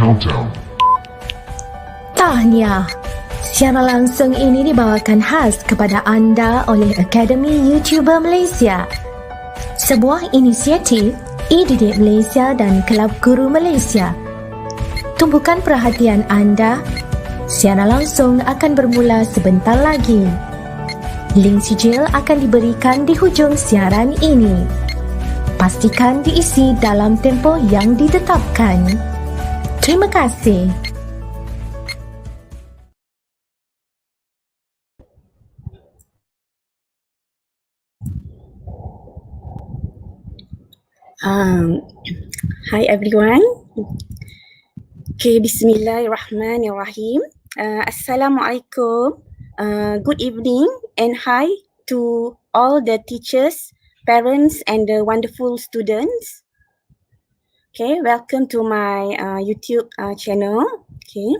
Countdown. Tahniah. Siaran langsung ini dibawakan khas kepada anda oleh Akademi YouTuber Malaysia. Sebuah inisiatif e-didik Malaysia dan Kelab Guru Malaysia. Tumpukan perhatian anda. Siaran langsung akan bermula sebentar lagi. Link sijil akan diberikan di hujung siaran ini. Pastikan diisi dalam tempoh yang ditetapkan. Terima kasih. Hi everyone. Okay, Bismillahirrahmanirrahim. Assalamualaikum. Good evening and hi to all the teachers, parents and the wonderful students. Okay, welcome to my YouTube channel. Okay,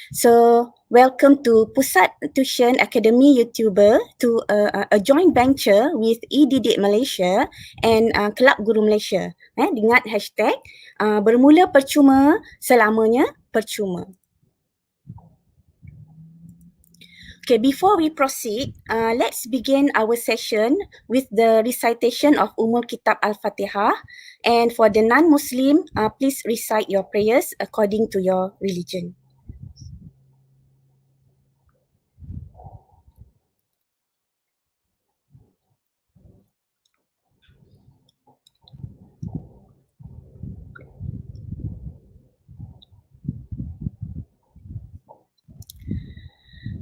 so welcome to Pusat Tuisyen Academy YouTuber to a joint venture with e-didik Malaysia and Kelab Guru Malaysia. Dengan hashtag bermula percuma, selamanya percuma. Okay, before we proceed, let's begin our session with the recitation of Kitab Al-Fatihah. And for the non-Muslim, please recite your prayers according to your religion.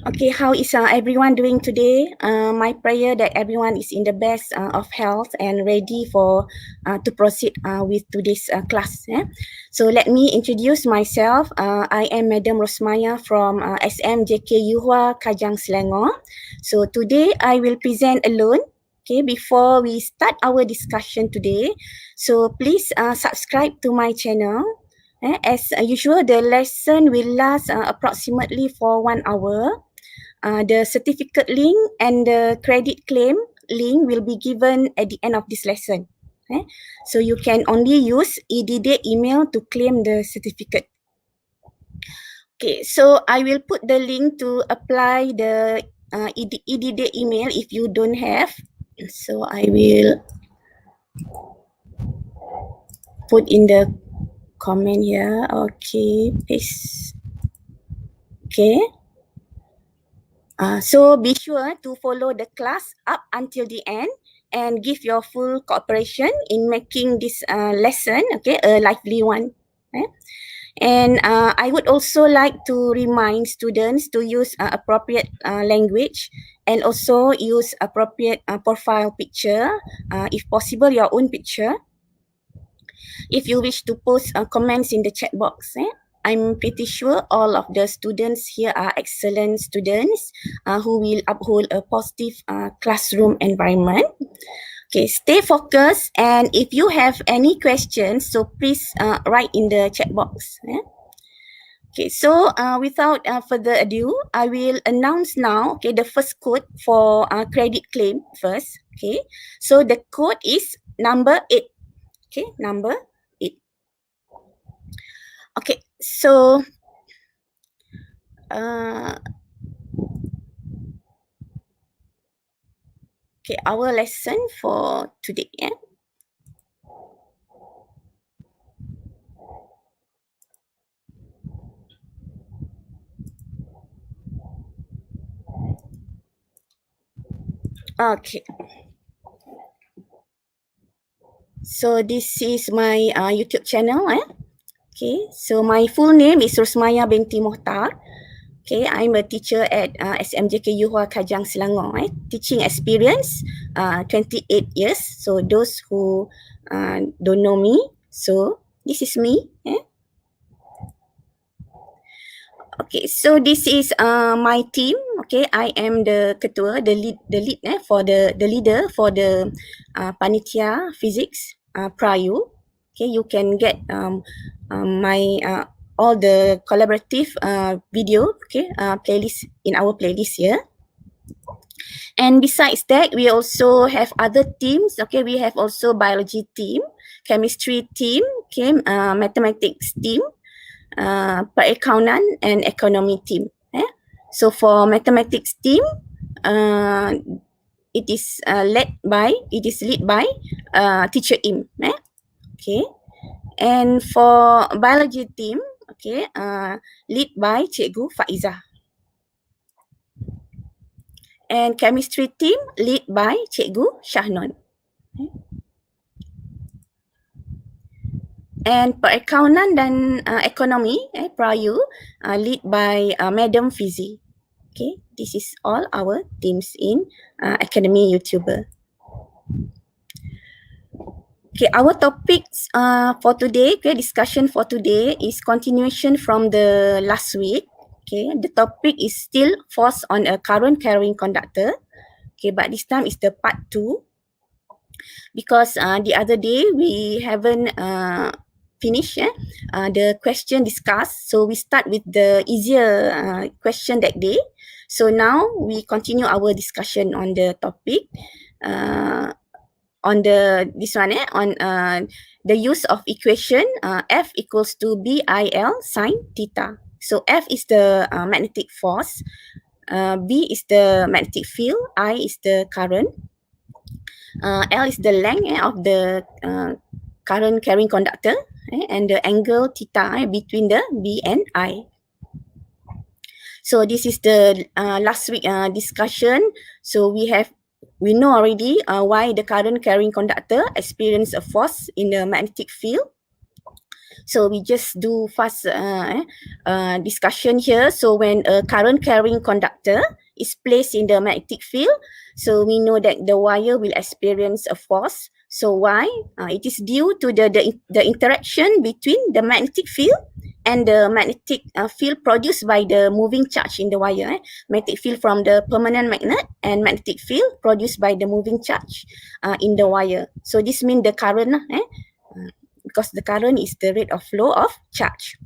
Okay, how is everyone doing today? My prayer that everyone is in the best of health and ready for to proceed with today's class. So let me introduce myself. I am Madam Rosmaya from SMJK Yuhua, Kajang, Selangor. So today I will present alone. Okay, before we start our discussion today, so please subscribe to my channel. As usual, the lesson will last approximately for 1 hour. The certificate link and the credit claim link will be given at the end of this lesson. So you can only use e-didik email to claim the certificate. Okay, so I will put the link to apply the e-didik email if you don't have. So I will put in the comment here. Okay, paste. Okay. So be sure to follow the class up until the end and give your full cooperation in making this lesson, okay, a lively one. And I would also like to remind students to use appropriate language and also use appropriate profile picture, if possible your own picture. If you wish to post comments in the chat box, I'm pretty sure all of the students here are excellent students who will uphold a positive classroom environment. Okay, stay focused, and if you have any questions, so please write in the chat box. Okay, so without further ado, I will announce now, okay, the first code for credit claim first. Okay, so the code is number 8. Okay, number 8. Okay, so okay, our lesson for today. Okay. So this is my YouTube channel. Okay, so my full name is Rosmaya binti Mohtar. Okay, I'm a teacher at SMJK Yuhua, Kajang, Selangor. Teaching experience 28 years. So those who don't know me, so this is me. Okay, so this is my team. Okay, I am the ketua, the lead for the leader for the panitia physics Prayu. Okay, you can get my all the collaborative video, okay, playlist in our playlist here. And besides that, we also have other teams. Okay, we have also biology team, chemistry team, okay, mathematics team, perakaunan and economy team. So for mathematics team, it is led by Teacher Im. Okay. And for biology team, okay, lead by Cikgu Faizah. And chemistry team lead by Cikgu Shahnon. And perakaunan dan ekonomi, Prayu, lead by Madam Fizi. Okay, this is all our teams in Academy YouTuber. Okay, our topics for today, okay, discussion for today is continuation from the last week. Okay, the topic is still force on a current carrying conductor. Okay, but this time is the part 2 because the other day we haven't finished the question discussed. So we start with the easier question that day. So now we continue our discussion on the topic. On the the use of equation F equals to BIL sine theta. So F is the magnetic force, B is the magnetic field, I is the current, L is the length of the current carrying conductor, and the angle theta between the B and I. So this is the last week discussion. So we know already why the current carrying conductor experience a force in the magnetic field. So we just do fast discussion here. So when a current carrying conductor is placed in the magnetic field, so we know that the wire will experience a force. So why? It is due to the interaction between the magnetic field and the magnetic field produced by the moving charge in the wire. Magnetic field from the permanent magnet and magnetic field produced by the moving charge in the wire. So this means the current, because the current is the rate of flow of charge.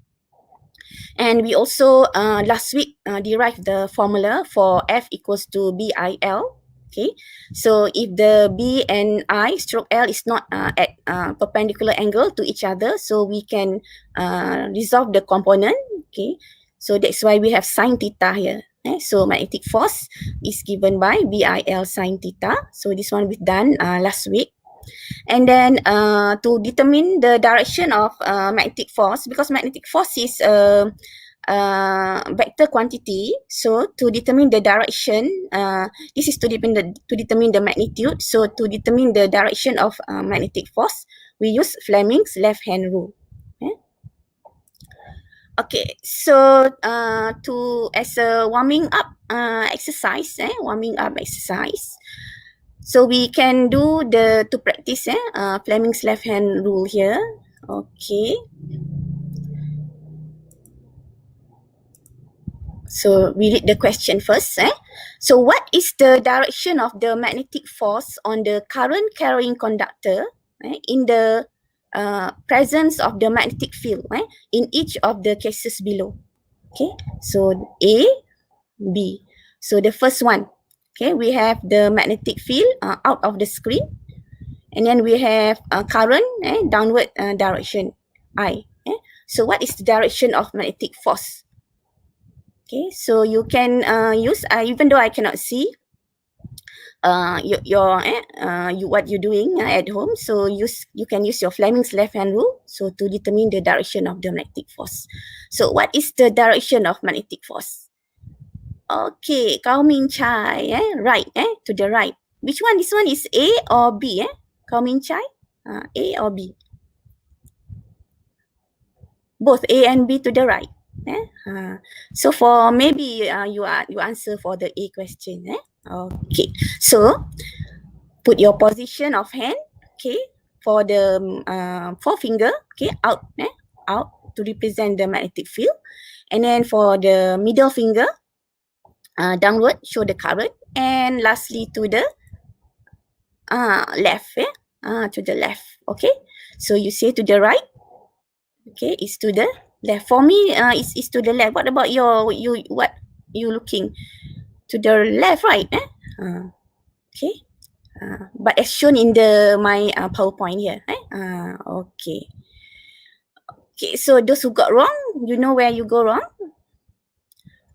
And we also last week derived the formula for F equals to BIL. Okay, so if the B and I stroke L is not at perpendicular angle to each other, so we can resolve the component. Okay, so that's why we have sine theta here. So magnetic force is given by BIL sine theta. So this one we've done last week. And then to determine the direction of magnetic force, because magnetic force is vector quantity, so to determine the direction, this is to determine the magnitude. So to determine the direction of magnetic force, we use Fleming's left hand rule. Okay, so as a warming up exercise, so we can do to practice Fleming's left hand rule here. Okay. So we read the question first. So what is the direction of the magnetic force on the current carrying conductor in the presence of the magnetic field in each of the cases below? Okay, so A, B. So the first one, okay, we have the magnetic field out of the screen, and then we have current downward direction I. So what is the direction of magnetic force? Okay, so you can use, even though I cannot see what you're doing at home, so you can use your Fleming's left hand rule, so to determine the direction of the magnetic force. So what is the direction of magnetic force? Okay, Kau Min Chai, right, to the right. Which one? This one is A or B? Kau Min Chai, A or B? Both A and B to the right. So for maybe you answer for the A question. Okay, so put your position of hand, okay, for the forefinger, okay, out to represent the magnetic field, and then for the middle finger downward, show the current, and lastly to the left, to the left. Okay, so you say to the right, okay, it's to the left. For me, it's to the left. What about what you looking? To the left, right? Okay. But as shown in my PowerPoint here. Okay. Okay, so those who got wrong, you know where you go wrong.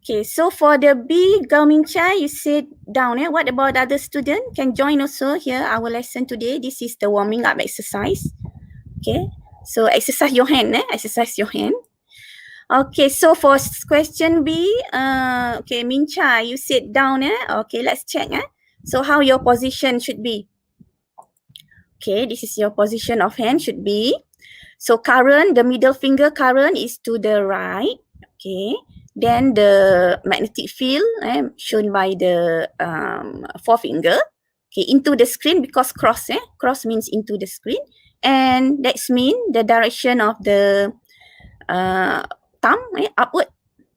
Okay, so for the B, Gao Ming Chai, you sit down. What about other student? Can join also here our lesson today. This is the warming up exercise. Okay, so exercise your hand. Exercise your hand. Okay, so for question B, okay, Ming Chai, you sit down. Okay, let's check. So how your position should be? Okay, this is your position of hand should be. So current, the middle finger current is to the right. Okay. Then the magnetic field shown by the forefinger. Okay, into the screen because cross. Cross means into the screen. And that's mean the direction of the thumb upward.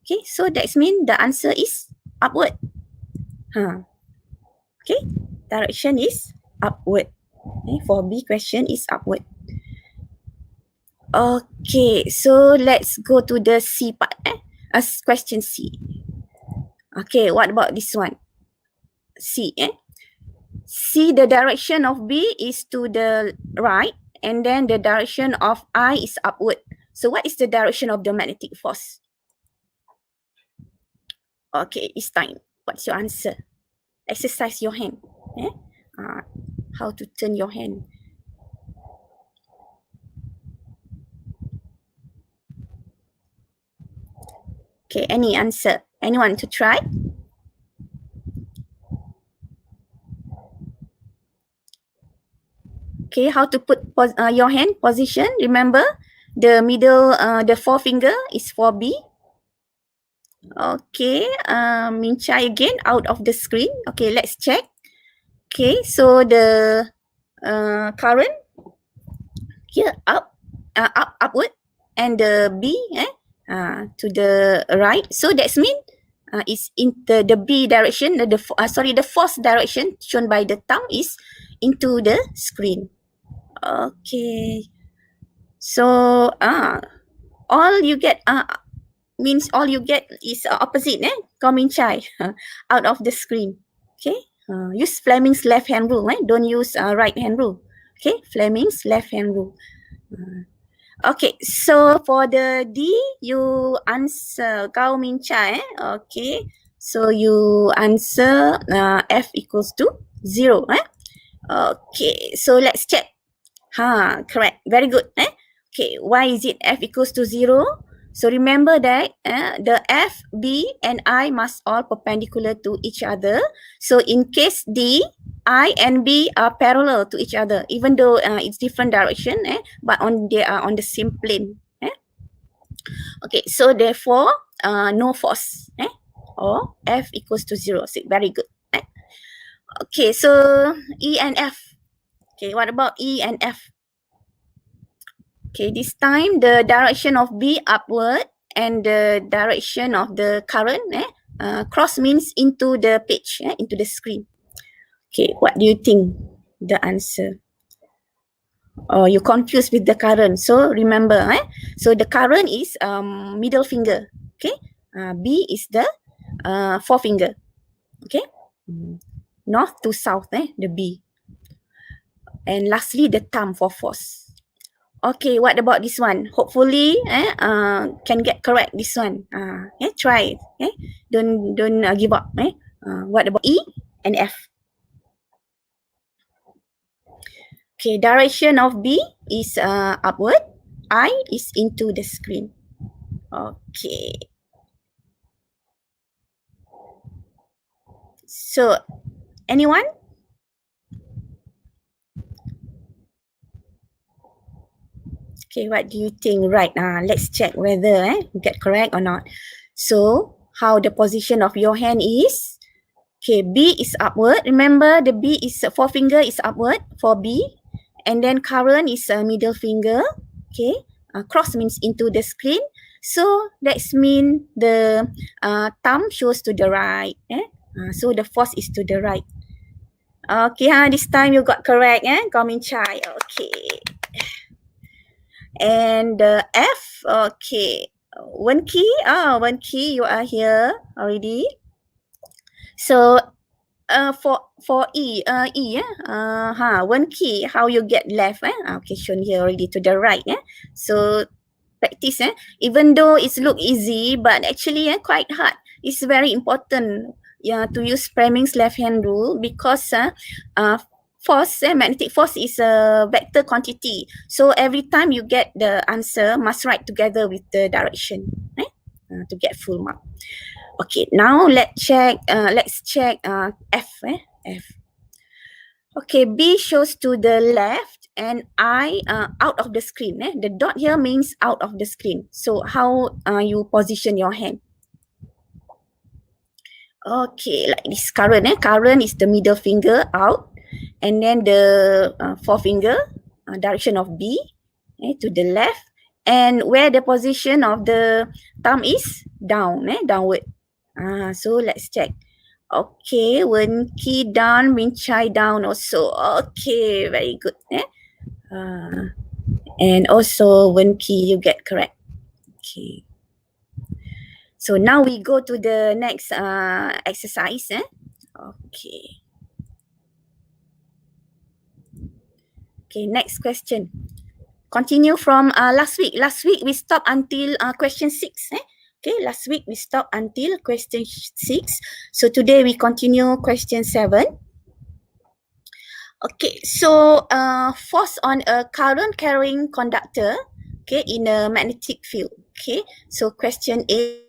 Okay, so that's mean the answer is upward. Okay, direction is upward. Okay, for B question is upward. Okay, so let's go to the C part. Question C. Okay, what about this one? C. C, the direction of B is to the right, and then the direction of I is upward. So what is the direction of the magnetic force? Okay, it's time. What's your answer? Exercise your hand. How to turn your hand. Okay, any answer? Anyone to try? Okay, how to put your hand position? Remember, the middle, the forefinger is for B. Okay, Min Chai again out of the screen. Okay, let's check. Okay, so the current here upward, and the B to the right. So that's mean is in the B direction. The force direction shown by the thumb is into the screen. Okay, so all you get means all you get is opposite. Gao Ming Chai out of the screen. Okay, use Fleming's left hand rule. Don't use right hand rule. Okay, Fleming's left hand rule. Okay, so for the D, you answer Gao Ming Chai. Okay, so you answer F equals to 0. Okay, so let's check. Correct. Very good. Okay, why is it F equals to 0? So remember that the F, B, and I must all perpendicular to each other. So in case D, I and B are parallel to each other, even though it's different direction, but they are on the same plane. Okay, so therefore, no force. Or F equals to 0. So very good. Okay, so E and F. Okay, what about E and F? Okay, this time the direction of B upward and the direction of the current cross means into the page, into the screen. Okay, what do you think the answer? Oh, you're confused with the current. So remember, so the current is middle finger. Okay, B is the forefinger. Okay, north to south, the B. And lastly, the thumb for force. Okay, what about this one? Hopefully, can get correct this one. Try it. Don't give up. What about E and F? Okay, direction of B is upward. I is into the screen. Okay. So, anyone? Okay, what do you think? Right, let's check whether you get correct or not. So, how the position of your hand is? Okay, B is upward. Remember, the B is forefinger is upward for B. And then current is middle finger. Okay, cross means into the screen. So, that's mean the thumb shows to the right. So, the force is to the right. Okay, this time you got correct. Gao Ming Chai. Okay. And F, okay. Wen Ki, you are here already. So for E, Wen Ki, how you get left? Okay, shown here already to the right. So practice. Even though it's look easy, but actually quite hard. It's very important to use Fleming's left-hand rule because force, magnetic force is a vector quantity. So every time you get the answer, must write together with the direction to get full mark. Okay, now let's check F. F. Okay, B shows to the left and I out of the screen. The dot here means out of the screen. So how you position your hand? Okay, like this current. Current is the middle finger out, and then the forefinger direction of B to the left, and where the position of the thumb is down, downward. So let's check. Okay, when key down, when chai down also. Okay, very good. And also when key you get correct. Okay. So now we go to the next exercise. Okay. Okay, next question. Continue from last week. Last week we stopped until question 6. Okay, last week we stopped until question 6. So today we continue question 7. Okay, so force on a current carrying conductor, okay, in a magnetic field. Okay, so question A,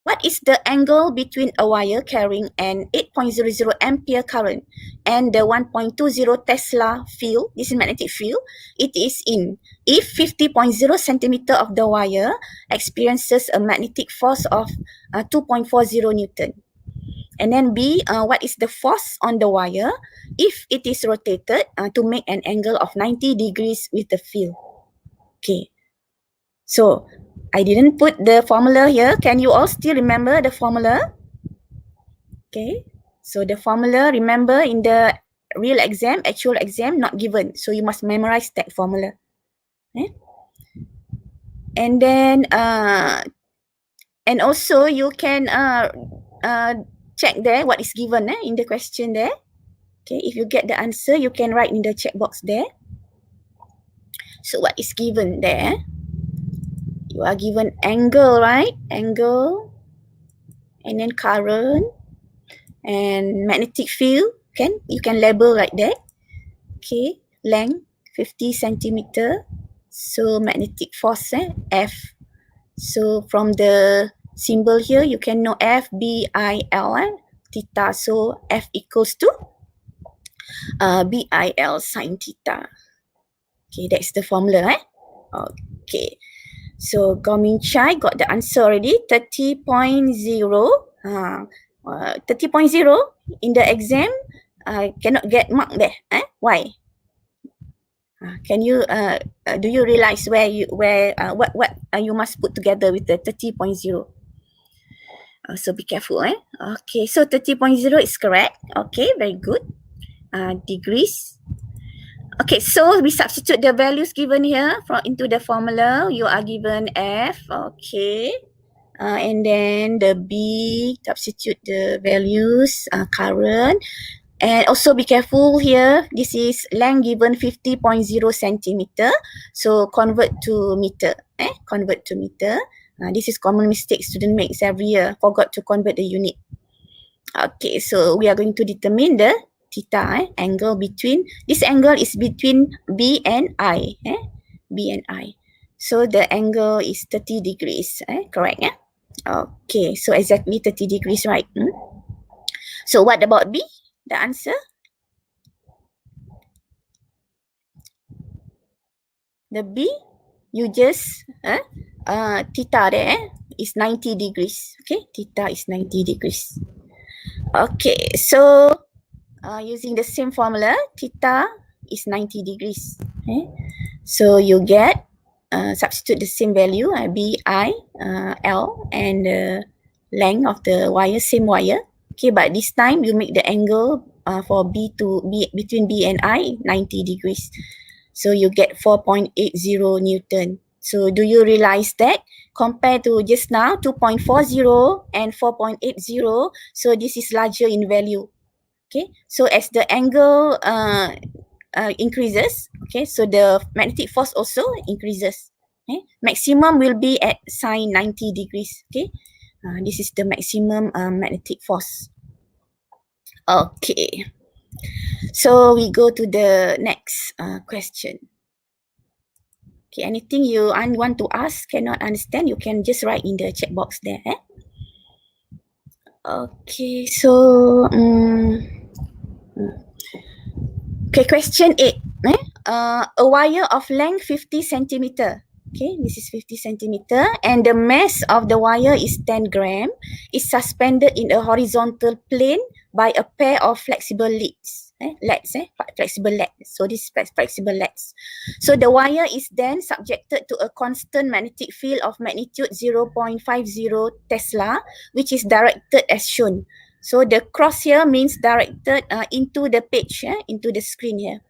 what is the angle between a wire carrying an 8.00 ampere current and the 1.20 Tesla field? This is magnetic field. It is in if 50.0 centimeter of the wire experiences a magnetic force of 2.40 Newton. And then B, what is the force on the wire if it is rotated to make an angle of 90 degrees with the field? Okay. So, I didn't put the formula here. Can you all still remember the formula? Okay. So, the formula, remember in the real exam, actual exam, not given. So, you must memorize that formula. Okay. And then, and also you can check there what is given in the question there. Okay, if you get the answer, you can write in the checkbox there. So what is given there? You are given angle, right? Angle, and then current, and magnetic field. You can label like that. Okay, length 50 centimeter. So magnetic force F. So from the symbol here, you can know F, B, I, L, theta. So F equals to B, I, L sine theta. Okay, that's the formula. Okay. So Gomin Chai got the answer already, 30.0. 30.0 in the exam cannot get mark there. Why? Can you do you realize what you must put together with the 30.0? So be careful. Okay, so 30.0 is correct. Okay, very good. Degrees. Okay, so we substitute the values given here into the formula. You are given F. Okay. And then the B, substitute the values, current. And also be careful here. This is length given 50.0 centimeter. So convert to meter. Convert to meter. This is common mistake student makes every year. Forgot to convert the unit. Okay, so we are going to determine the theta, angle between. This angle is between B and I. B and I. So the angle is 30 degrees. Correct? Okay, so exactly 30 degrees, right? So what about B? The answer? The B, you just theta there is 90 degrees. Okay, theta is 90 degrees. Okay, so using the same formula, theta is 90 degrees. Okay, so you get substitute the same value, B, I, L, and the length of the wire, same wire. Okay, but this time you make the angle for B to B between B and I 90 degrees. So you get 4.80 Newton. So do you realize that compared to just now 2.40 and 4.80, so this is larger in value. Okay, so as the angle increases, okay, so the magnetic force also increases. Maximum will be at sine 90 degrees. Okay, this is the maximum magnetic force. Okay, so we go to the next question. Okay, anything you want to ask, cannot understand, you can just write in the chat box there. Okay, so okay, question 8. A wire of length 50 centimeter. Okay, this is 50 centimeter, and the mass of the wire is 10 gram. Is suspended in a horizontal plane by a pair of flexible leads. Flexible leads. So this is flexible leads. So the wire is then subjected to a constant magnetic field of magnitude 0.50 Tesla, which is directed as shown. So the cross here means directed into the page, into the screen here.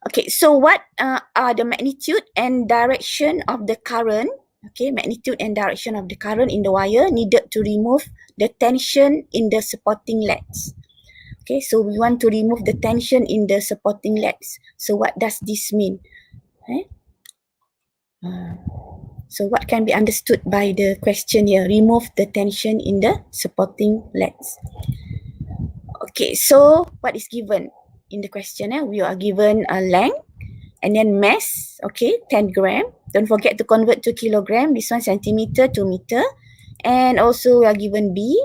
Okay, so what are the magnitude and direction of the current? Okay, magnitude and direction of the current in the wire needed to remove the tension in the supporting leads. Okay, so we want to remove the tension in the supporting leads. So what does this mean? So what can be understood by the question here? Remove the tension in the supporting leads. Okay, so what is given in the question? We are given a length and then mass, okay, 10 gram. Don't forget to convert to kilogram. This one centimeter to meter. And also we are given B.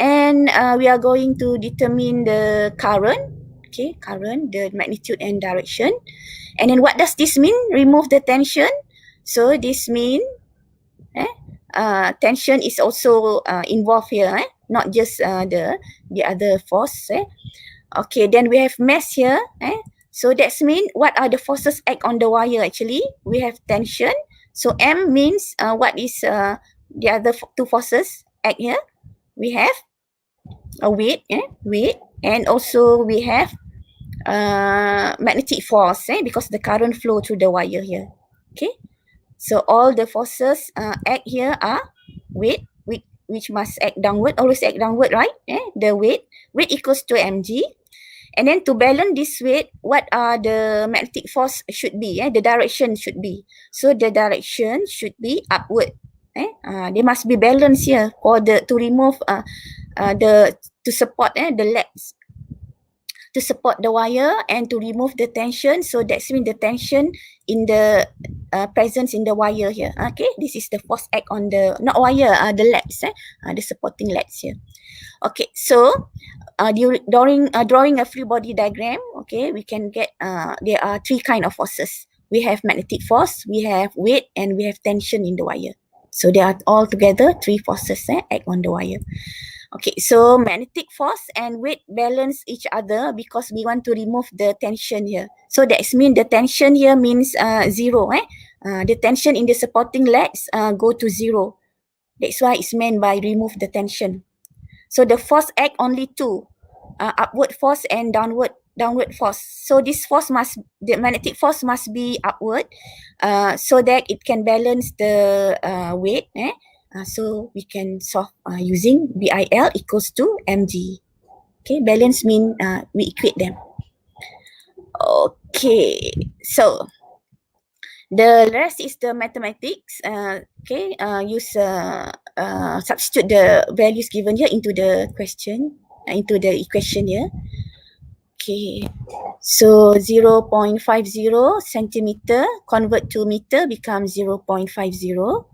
And we are going to determine the current, okay, current, the magnitude and direction. And then what does this mean? Remove the tension. So this means tension is also involved here, not just the other force. Okay, then we have mass here. So that's mean what are the forces act on the wire actually? We have tension. So M means what is the other two forces act here? We have a weight, weight, and also we have magnetic force, because the current flow through the wire here. Okay, so all the forces act here are weight, which must act downward, always act downward, right? The weight equals to mg. And then to balance this weight, what are the magnetic force should be? The direction should be. So the direction should be upward. They must be balanced here for to remove to support the legs, to support the wire and to remove the tension. So that's mean the tension in the presence in the wire here. Okay, this is the force act on the not wire, the legs, the supporting legs here. Okay, so during drawing a free body diagram, okay, we can get there are three kind of forces. We have magnetic force, we have weight, and we have tension in the wire. So they are all together three forces act on the wire. Okay, so magnetic force and weight balance each other because we want to remove the tension here. So that means the tension here means zero. The tension in the supporting legs go to zero. That's why it's meant by remove the tension. So the force act only two, upward force and downward force. So this force the magnetic force must be upward, so that it can balance the weight. So we can solve using BIL equals to mg. Okay, balance mean we equate them. Okay, so the rest is the mathematics. Okay, use substitute the values given here into the question, into the equation here. Okay, so 0.50 centimeter convert to meter becomes 0.50,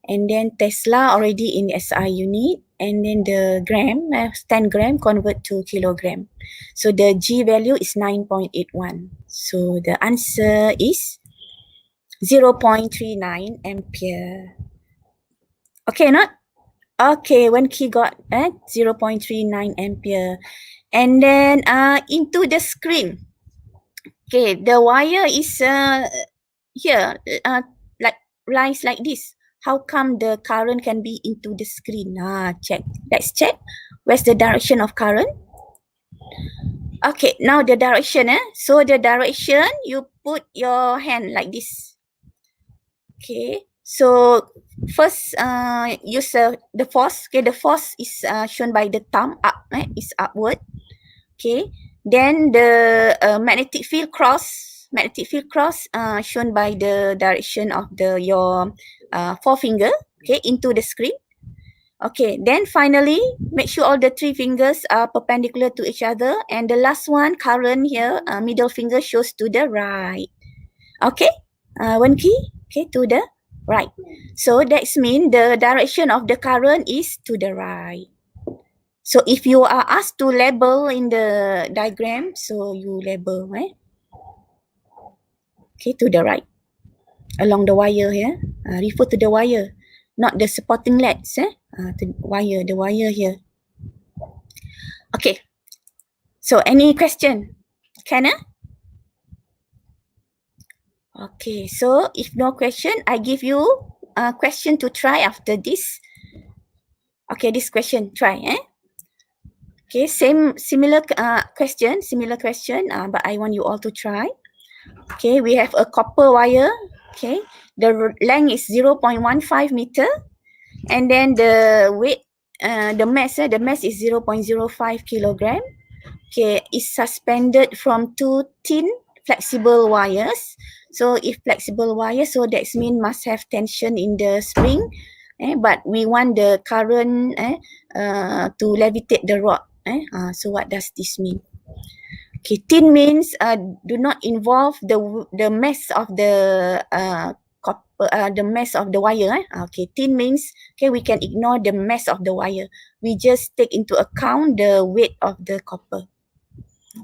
and then Tesla already in SI unit, and then the gram, 10 gram convert to kilogram. So the G value is 9.81. So the answer is 0.39 ampere. Okay, not? Okay, when key got 0.39 ampere. And then into the screen. Okay, the wire is here, like lies like this. How come the current can be into the screen? Check. Let's check. Where's the direction of current? Okay, now the direction. So the direction, you put your hand like this. Okay, so first use the force. Okay, the force is shown by the thumb up, is upward. Okay, then the magnetic field cross magnetic field cross shown by the direction of your forefinger, okay, into the screen. Okay, then finally, make sure all the 3 fingers are perpendicular to each other, and the last one, current here, middle finger shows to the right. Okay, one key, okay, to the right. So that's mean the direction of the current is to the right. So if you are asked to label in the diagram, so you label, okay, to the right, along the wire here, refer to the wire, not the supporting legs, to the wire here. Okay, so any question? Kana? Okay, so if no question, I give you a question to try after this. Okay, this question, try, Okay, similar question, but I want you all to try. Okay, we have a copper wire. Okay, the length is 0.15 meter, and then the weight, the mass is 0.05 kilogram. Okay, is suspended from 2 thin flexible wires. So if flexible wire, so that means must have tension in the spring. But we want the current to levitate the rod. So what does this mean? Okay, thin means do not involve the mass of the copper, the mass of the wire. Okay, thin means okay, we can ignore the mass of the wire. We just take into account the weight of the copper.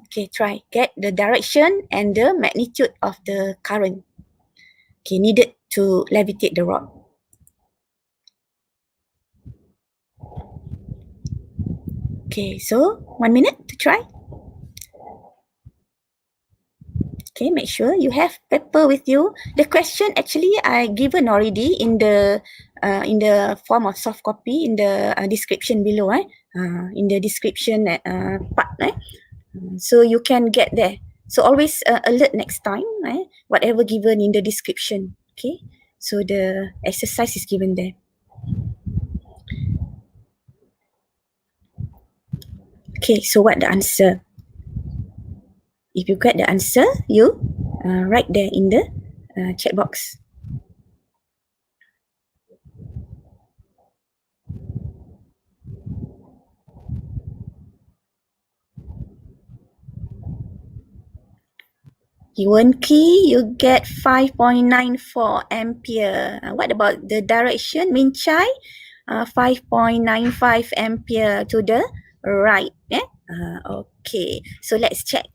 Okay, try get the direction and the magnitude of the current. Okay, needed to levitate the rod. Okay, so 1 minute to try. Okay, make sure you have paper with you. The question actually I given already in the form of soft copy in the description below. In the description part. So you can get there. So always alert next time. Whatever given in the description. Okay, so the exercise is given there. Okay, so what the answer? If you get the answer, you write there in the chat box. One key, you get 5.94 ampere. What about the direction? Mincai, 5.95 ampere to the right. Okay, so let's check.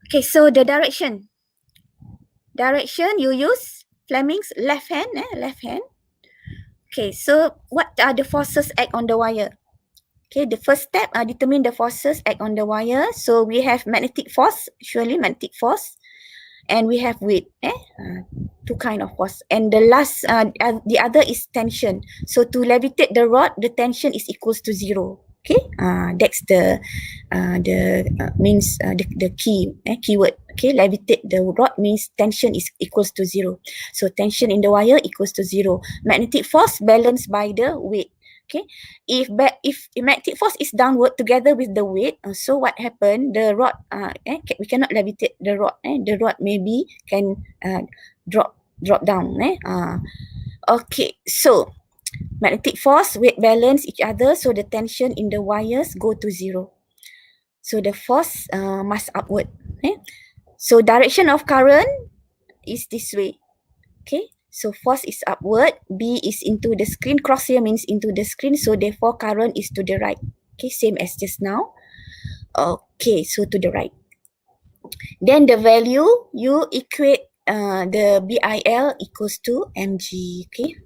Okay, so the direction. Direction, you use Fleming's left hand. Left hand. Okay, so what are the forces act on the wire? Okay, the first step, determine the forces act on the wire. So we have magnetic force, surely magnetic force, and we have weight. Two kind of force. And the last, the other is tension. So to levitate the rod, the tension is equals to 0. Okay, that's the means the keyword. Okay, levitate the rod means tension is equals to 0. So tension in the wire equals to 0. Magnetic force balanced by the weight. Okay, if magnetic force is downward together with the weight, so what happened? The rod, we cannot levitate the rod. The rod maybe can drop down. Okay, so magnetic force, weight balance each other, so the tension in the wires go to 0. So the force must upward. So direction of current is this way. Okay. So force is upward, B is into the screen, cross here means into the screen, so therefore current is to the right. Okay, same as just now. Okay, so to the right. Then the value, you equate the BIL equals to mg. Okay.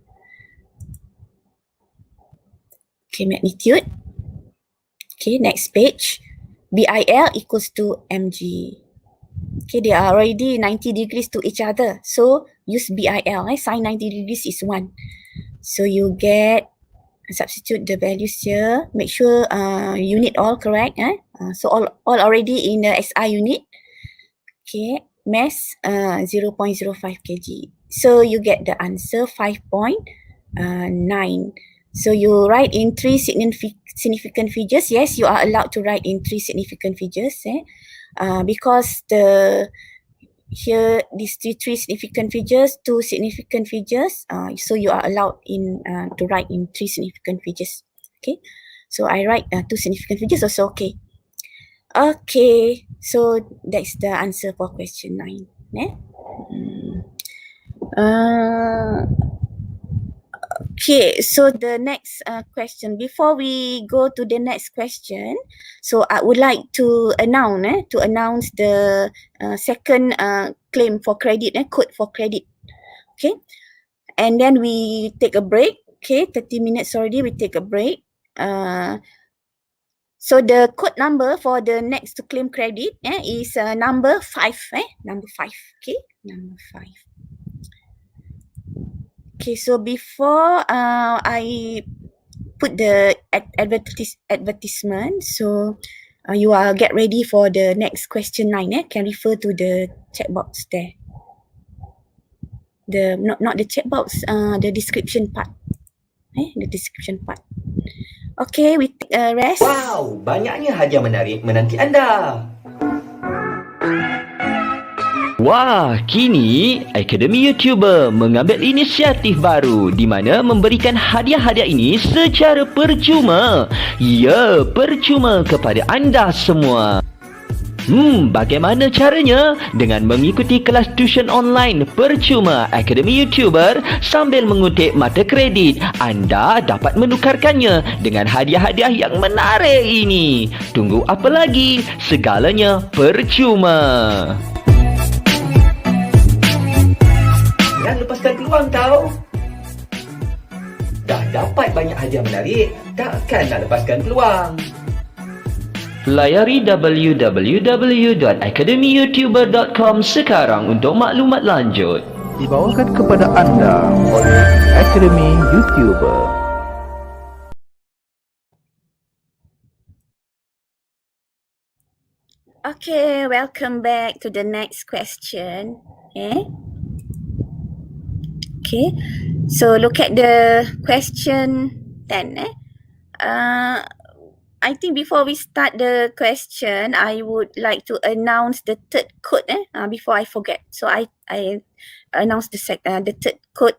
Okay, magnitude. Okay, next page. BIL equals to mg. Okay, they are already 90 degrees to each other. So use BIL. Sine 90 degrees is 1. So you get, substitute the values here. Make sure unit all correct. So all already in the SI unit. Okay, mass 0.05 kg. So you get the answer 5.9. So you write in three significant figures. Yes, you are allowed to write in three significant figures. Because here these three significant figures, two significant figures. So you are allowed to write in three significant figures. Okay. So I write two significant figures also. Okay. Okay. So that's the answer for question 9. Okay, so the next question. Before we go to the next question, so I would like to announce the second claim for credit, code for credit. Okay, and then we take a break. Okay, 30 minutes already. We take a break. So the code number for the next to claim credit is number 5. Number 5. Okay, number 5. Okay, so before I put the advertisement, so you are get ready for the next question 9. Can refer to the chat box there. The not the chat box, the description part. The description part. Okay, we take a rest. Wow, banyaknya hadiah menarik menanti anda. Wah, kini Akademi YouTuber mengambil inisiatif baru di mana memberikan hadiah-hadiah ini secara percuma. Ya, percuma kepada anda semua. Bagaimana caranya? Dengan mengikuti kelas tuition online percuma Akademi YouTuber sambil mengutip mata kredit, anda dapat menukarkannya dengan hadiah-hadiah yang menarik ini. Tunggu apa lagi? Segalanya percuma. Dan lepaskan peluang tau. Dah dapat banyak hadiah menarik, takkan nak lepaskan peluang. Layari www.academyyoutuber.com sekarang untuk maklumat lanjut. Dibawakan kepada anda oleh Akademi YouTuber. Okay, welcome back to the next question. Okay, so look at the question 10. I think before we start the question, I would like to announce the third code before I forget. So I announce the third code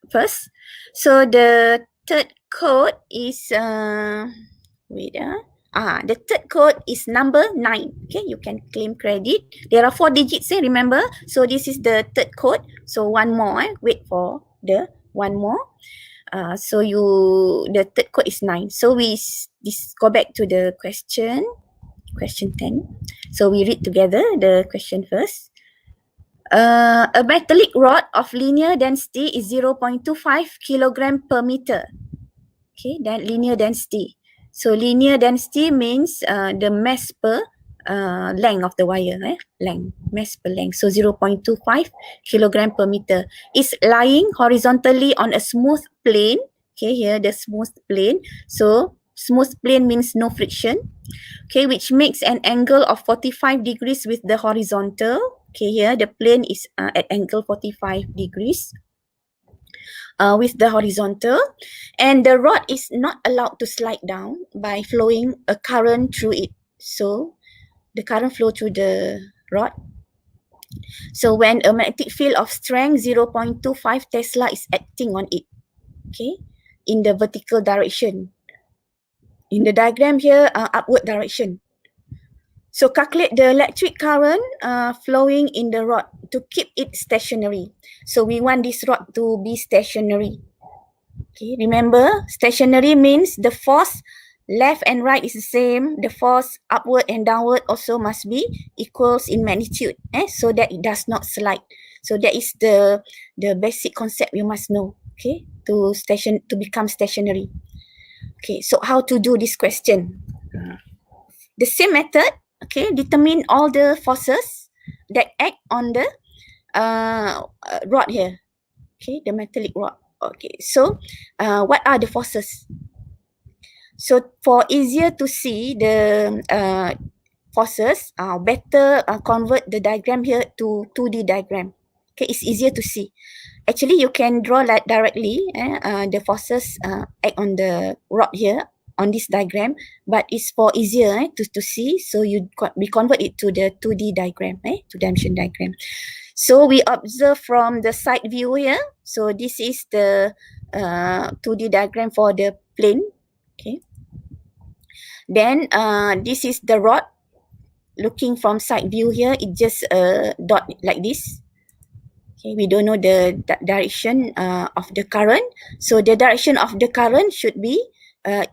first. So the third code is the third code is number 9. Okay, you can claim credit. There are 4 digits, remember? So this is the third code. So one more, wait for the one more. So the third code is 9. So we go back to the question 10. So we read together the question first. A metallic rod of linear density is 0.25 kilogram per meter. Okay, then linear density. So linear density means the mass per length of the wire, mass per length. So 0.25 kilogram per meter is lying horizontally on a smooth plane. Okay, here the smooth plane. So smooth plane means no friction. Okay, which makes an angle of 45 degrees with the horizontal. Okay, here the plane is at angle 45 degrees. With the horizontal, and the rod is not allowed to slide down by flowing a current through it. So the current flow through the rod. So when a magnetic field of strength 0.25 Tesla is acting on it, okay, in the vertical direction. In the diagram here, upward direction. So calculate the electric current flowing in the rod to keep it stationary. So we want this rod to be stationary. Okay, remember, stationary means the force left and right is the same. The force upward and downward also must be equals in magnitude, so that it does not slide. So that is the basic concept you must know, okay, to become stationary. Okay, so how to do this question? The same method. Okay, determine all the forces that act on the rod here. Okay, the metallic rod. Okay, so what are the forces? So for easier to see the forces, better convert the diagram here to 2D diagram. Okay, it's easier to see. actually you can draw that directly. The forces act on the rod here on this diagram, but it's for easier to see. So we convert it to the 2D diagram, two-dimension diagram. So we observe from the side view here. So this is the 2D diagram for the plane. Okay. Then this is the rod. Looking from side view here, it just dot like this. Okay, we don't know the direction of the current. So the direction of the current should be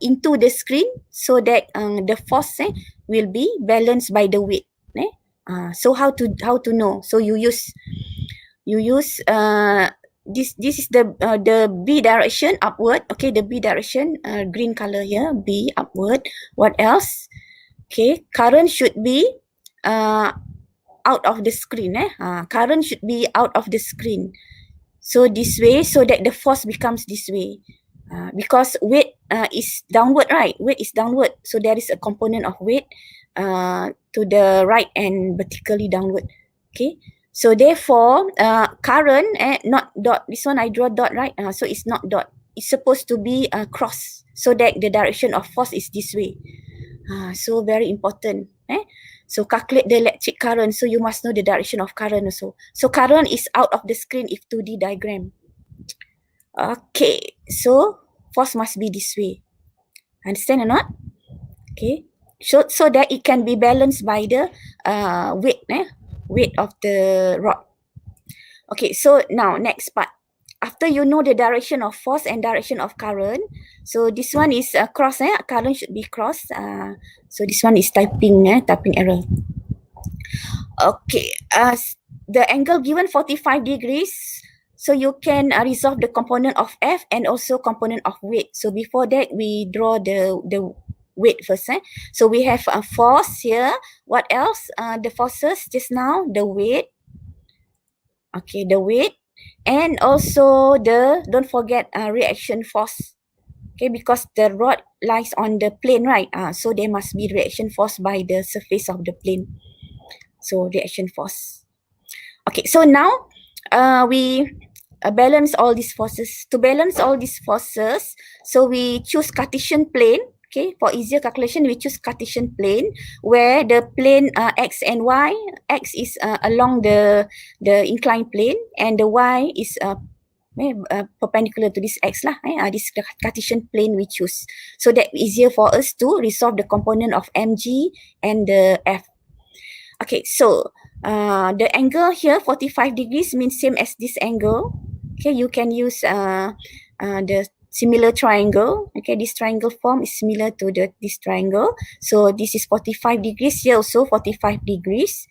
into the screen so that the force will be balanced by the weight. So how to know? So you use this is the B direction upward. Okay, the B direction green color here, B upward. What else? Okay, current should be out of the screen. Current should be out of the screen. So this way, so that the force becomes this way. Because weight is downward, right? Weight is downward. So there is a component of weight to the right and vertically downward. Okay. So therefore, current, not dot. This one I draw dot, right? So it's not dot. It's supposed to be cross so that the direction of force is this way. So very important. So calculate the electric current. So you must know the direction of current also. So current is out of the screen if 2D diagram. Okay. So force must be this way. Understand or not? Okay. So that it can be balanced by the weight. Weight of the rod. Okay. So now next part. After you know the direction of force and direction of current, so this one is cross. Current should be cross. So this one is typing error. Okay. The angle given 45 degrees. So you can resolve the component of F and also component of weight. So before that, we draw the weight first. So we have a force here. What else? The forces just now, the weight. Okay, the weight. And also don't forget reaction force. Okay, because the rod lies on the plane, right? So there must be reaction force by the surface of the plane. So reaction force. Okay, so now we balance all these forces. To balance all these forces, so we choose Cartesian plane. Okay, for easier calculation, we choose Cartesian plane where the plane X and Y. X is along the inclined plane and the Y is perpendicular to this X lah. This Cartesian plane we choose. So that easier for us to resolve the component of mg and the F. Okay, so the angle here 45 degrees means same as this angle. Okay, you can use the similar triangle. Okay, this triangle form is similar to this triangle. So this is 45 degrees. Here also 45 degrees.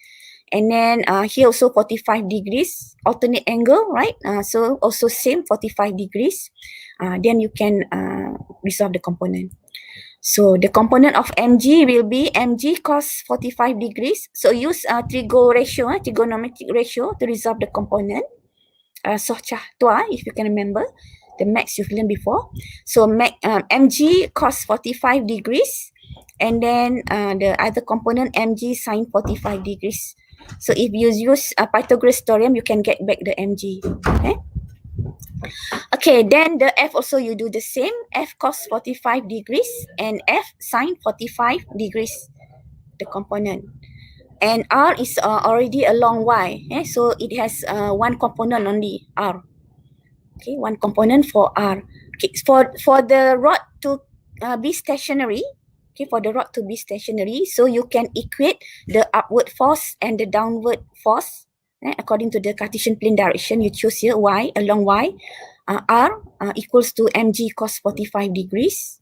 And then here also 45 degrees. Alternate angle, right? So also same 45 degrees. Then you can resolve the component. So the component of mg will be mg cos 45 degrees. So use trigonometric ratio to resolve the component. Sochah tua, if you can remember. The max you've learned before. So mg cos 45 degrees. And then the other component mg sin 45 degrees. So if you use Pythagoras theorem, you can get back the mg. Okay, then the F also you do the same. F cos 45 degrees and F sin 45 degrees, the component. And R is already along Y. So it has one component only, R. Okay, one component for R. Okay, for the rod to be stationary, okay, for the rod to be stationary, so you can equate the upward force and the downward force according to the Cartesian plane direction. You choose here Y, along Y. R equals to mg cos 45 degrees.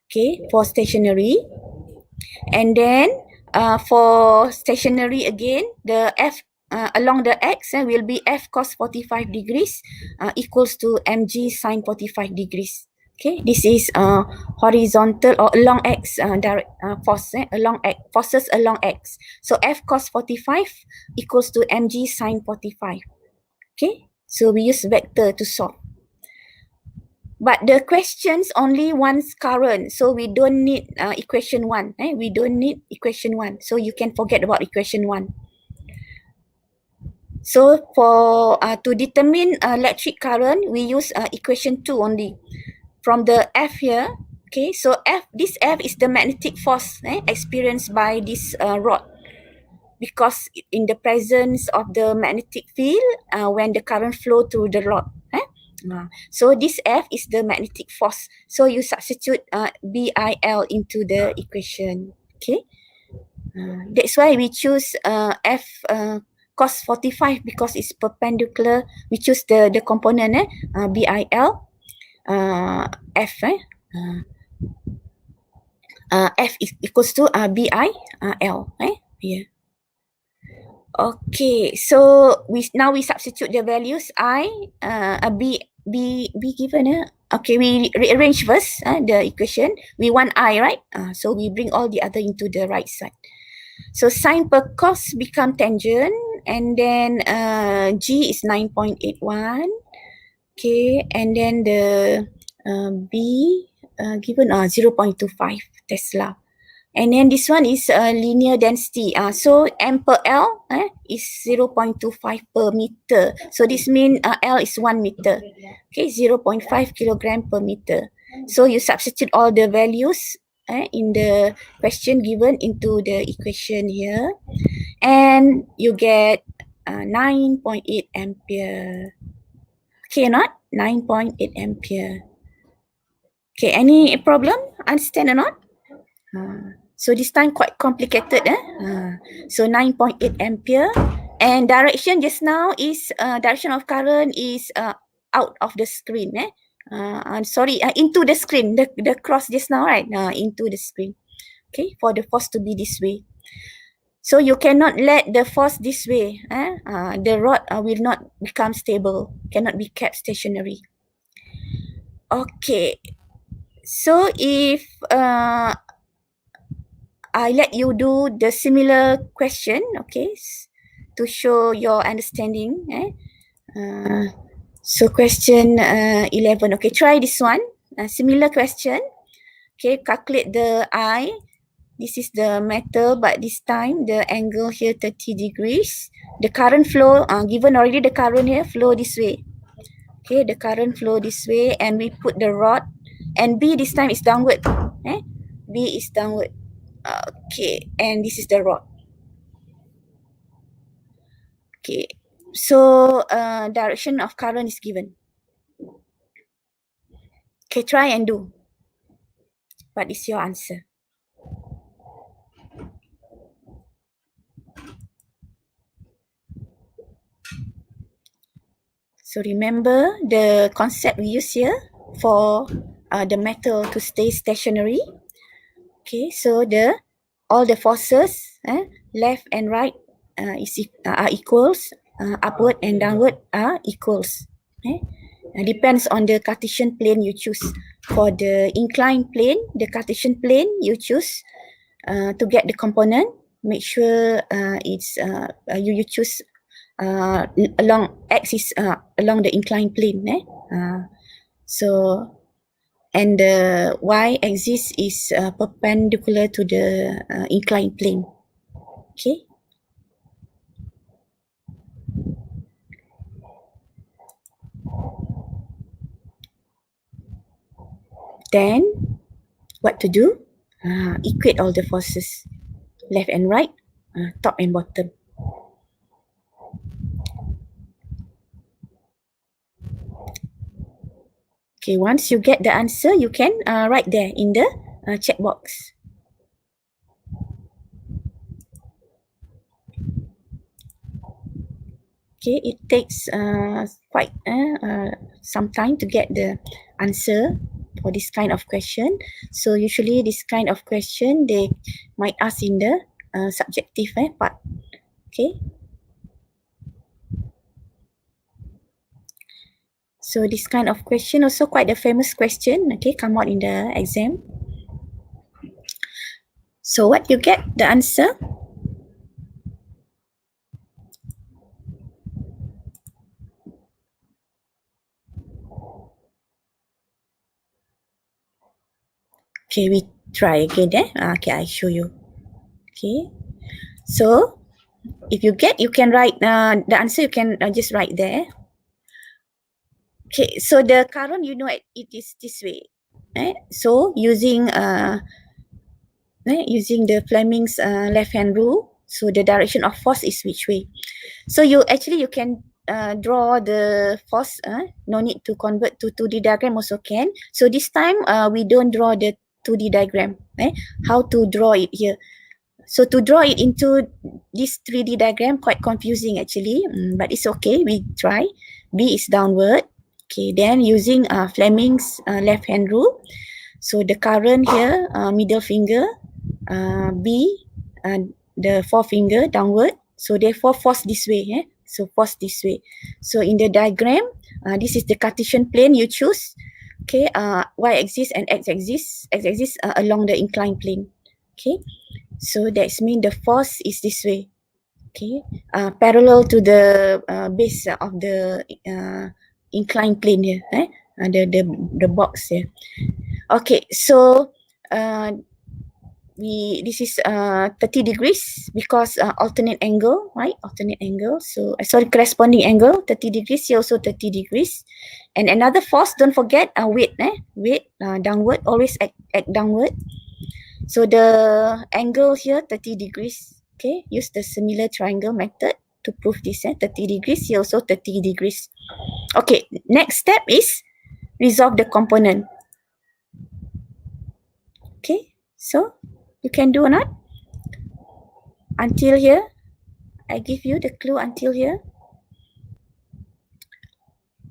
Okay, for stationary. And then for stationary again, the F along the X will be F cos 45 degrees equals to mg sin 45 degrees. Okay, this is horizontal or along X direct force, along X, forces along X. So F cos 45 equals to mg sin 45. Okay, so we use vector to solve. But the questions only wants current, so we don't need equation 1. We don't need equation 1, so you can forget about equation 1. So for to determine electric current, we use equation 2 only. From the F here, okay, so this F is the magnetic force experienced by this rod, because in the presence of the magnetic field when the current flow through the rod. So this F is the magnetic force. So you substitute BIL into the equation. Okay, that's why we choose F cos 45, because it's perpendicular. We choose the component BIL F. F is equals to BIL. Yeah. Okay, so we substitute the values I, B given. Okay, we rearrange first the equation. We want I, right? So we bring all the other into the right side. So sine per cos become tangent, and then G is 9.81. Okay, and then the B given 0.25 Tesla. And then this one is linear density. So M per L is 0.25 per meter. So this means L is 1 meter. Okay, 0.5 kilogram per meter. So you substitute all the values in the question given into the equation here. And you get 9.8 ampere. Okay, not? 9.8 ampere. Okay, any problem? Understand or not? So this time quite complicated. So 9.8 ampere. And direction just now is, direction of current is out of the screen. I'm sorry, into the screen. The cross just now, right? Into the screen. Okay, for the force to be this way. So you cannot let the force this way. The rod will not become stable. Cannot be kept stationary. Okay. So if I let you do the similar question, okay, to show your understanding. So question 11. Okay, try this one. Similar question. Okay, calculate the I. This is the metal, but this time the angle here 30 degrees. The current flow, given already the current here, flow this way. Okay, the current flow this way, and we put the rod, and B this time is downward. B is downward. Okay, and this is the rod. Okay, so direction of current is given. Okay, try and do. What is your answer? So remember the concept we use here for the metal to stay stationary. Okay, so all the forces, left and right are equals, upward and downward are equals. Depends on the Cartesian plane you choose. For the inclined plane, the Cartesian plane you choose to get the component, make sure it's you choose along axis along the inclined plane. So, and the y-axis is perpendicular to the inclined plane. Okay. Then, what to do? Equate all the forces, left and right, top and bottom. Okay, once you get the answer, you can write there in the check box. Okay, it takes quite some time to get the answer for this kind of question. So usually this kind of question, they might ask in the subjective part. Okay. So this kind of question also quite a famous question, okay, come out in the exam. So what you get, the answer? Okay, we try again. Okay, I show you. Okay, so if you get, you can write the answer. You can just write there. Okay, so the current, you know, it is this way. So using the Fleming's left-hand rule, so the direction of force is which way. So you can draw the force. No need to convert to 2D diagram also can. So this time we don't draw the 2D diagram. How to draw it here? So to draw it into this 3D diagram, quite confusing actually, but it's okay. We try. B is downward. Okay, then using Fleming's left-hand rule. So the current here, middle finger, B, the forefinger downward. So therefore force this way. So force this way. So in the diagram, this is the Cartesian plane you choose. Okay, y-axis and x-axis. X-axis along the inclined plane. Okay, so that's mean the force is this way. Okay, parallel to the base of the inclined plane here. The box here. Okay, so this is 30 degrees because alternate angle, right? Alternate angle. So corresponding angle, 30 degrees. Here also 30 degrees. And another force, don't forget weight. Weight downward, always act downward. So the angle here 30 degrees. Okay, use the similar triangle method to prove this. 30 degrees. Here also 30 degrees. Okay, next step is resolve the component. Okay, so you can do or not? Until here, I give you the clue until here.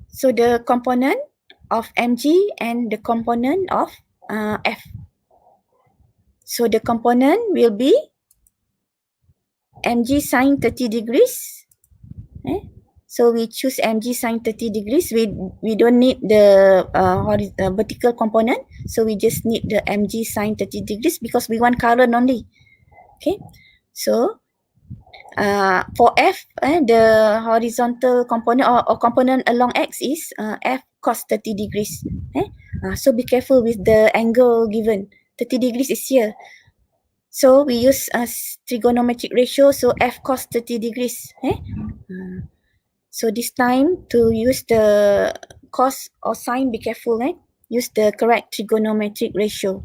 So the component of mg and the component of f. So the component will be mg sine 30 degrees. So we choose mg sine 30 degrees. We don't need the vertical component. So we just need the mg sine 30 degrees because we want current only. Okay. So for f, the horizontal component or component along x is f cos 30 degrees. So be careful with the angle given. 30 degrees is here. So we use trigonometric ratio. So f cos 30 degrees. So this time to use the cos or sine, be careful. Use the correct trigonometric ratio.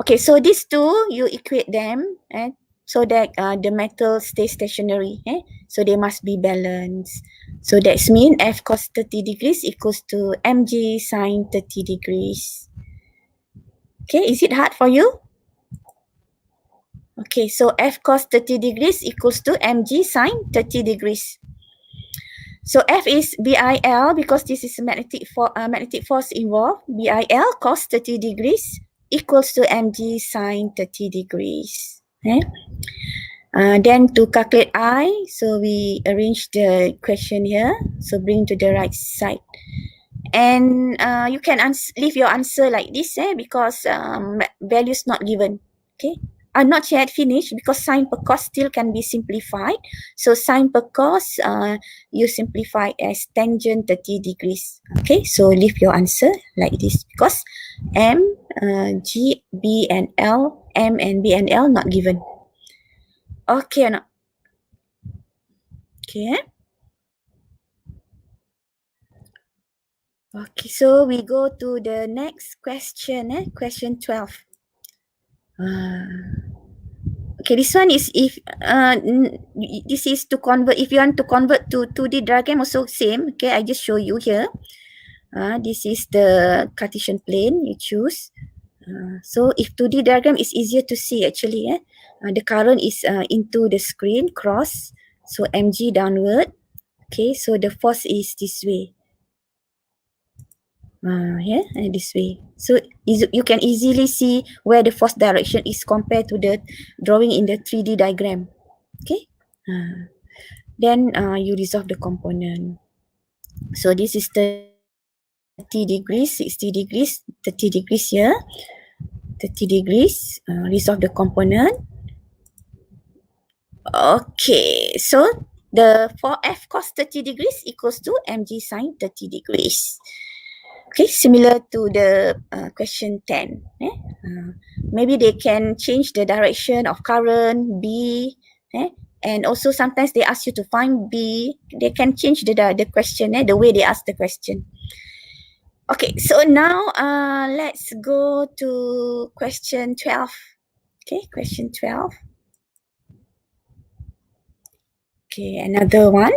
Okay, so these two, you equate them so that the metal stays stationary. So they must be balanced. So that's mean f cos 30 degrees equals to mg sine 30 degrees. Okay, is it hard for you? Okay, so f cos 30 degrees equals to mg sine 30 degrees. So F is BIL because this is magnetic force involved. BIL cos 30 degrees equals to mg sine 30 degrees. Then to calculate I, so we arrange the equation here. So bring to the right side. And you can leave your answer like this because values not given. Okay. Not yet finished because sine per cos still can be simplified. So sine per cos, you simplify as tangent 30 degrees. Okay, so leave your answer like this because M, G, B and L, M and B and L not given. Okay or not? Okay. Okay, so we go to the next question, question 12. Okay, this one is if this is to convert. If you want to convert to 2D diagram, also same. Okay, I just show you here. This is the Cartesian plane you choose. So if 2D diagram is easier to see actually. The current is into the screen cross. So mg downward. Okay, so the force is this way. This way. So you can easily see where the force direction is compared to the drawing in the 3D diagram. Okay. Then you resolve the component. So this is 30 degrees, 60 degrees, 30 degrees here. 30 degrees. Resolve the component. Okay. So for f cos 30 degrees equals to mg sine 30 degrees. Okay, similar to the question 10. Maybe they can change the direction of current B And also sometimes they ask you to find B. They can change the question, the way they ask the question. Okay, so now let's go to question 12. Okay, question 12. Okay, another one.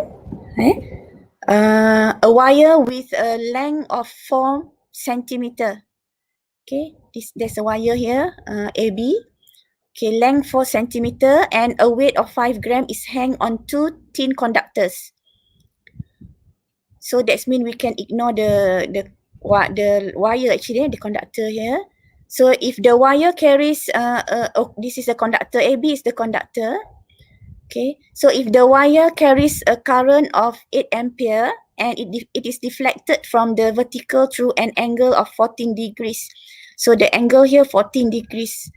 A wire with a length of 4 centimeter. Okay, there's a wire here, AB. Okay, length 4 centimeter and a weight of 5 gram is hang on 2 tin conductors. So that's mean we can ignore the wire actually, the conductor here. So if the wire carries, this is a conductor, AB is the conductor. Okay, so if the wire carries a current of 8 ampere and it is deflected from the vertical through an angle of 14 degrees. So the angle here 14 degrees.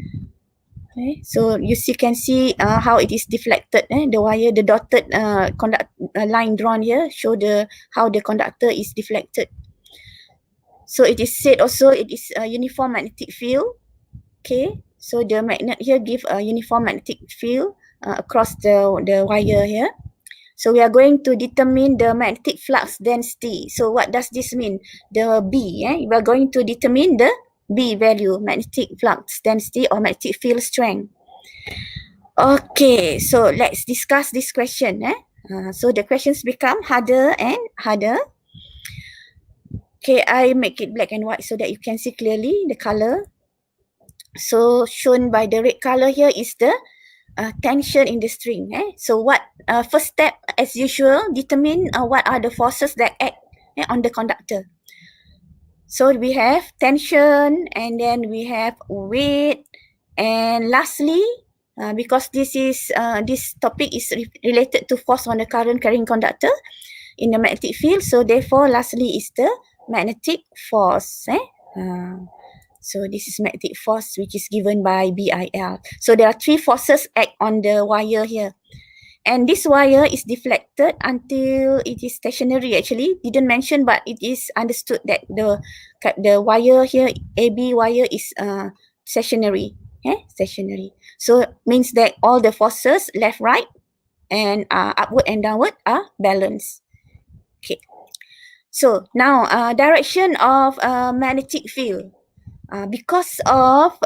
Okay, so you can see how it is deflected. The wire, the dotted line drawn here show how the conductor is deflected. So it is said also it is a uniform magnetic field. Okay, so the magnet here give a uniform magnetic field across the wire here. So we are going to determine the magnetic flux density. So what does this mean? The B, we are going to determine the B value, magnetic flux density or magnetic field strength. Okay, so let's discuss this question. So the questions become harder and harder. Okay, I make it black and white so that you can see clearly the color. So shown by the red color here is the tension in the string. So what first step, as usual, determine what are the forces that act on the conductor. So we have tension, and then we have weight, and lastly, because this topic is related to force on the current carrying conductor in the magnetic field, so therefore lastly is the magnetic force. So this is magnetic force which is given by BIL. So there are 3 forces act on the wire here. And this wire is deflected until it is stationary actually. Didn't mention, but it is understood that the wire here, AB wire is stationary. Stationary. So means that all the forces left, right, and upward and downward are balanced. Okay. So now direction of magnetic field. Because of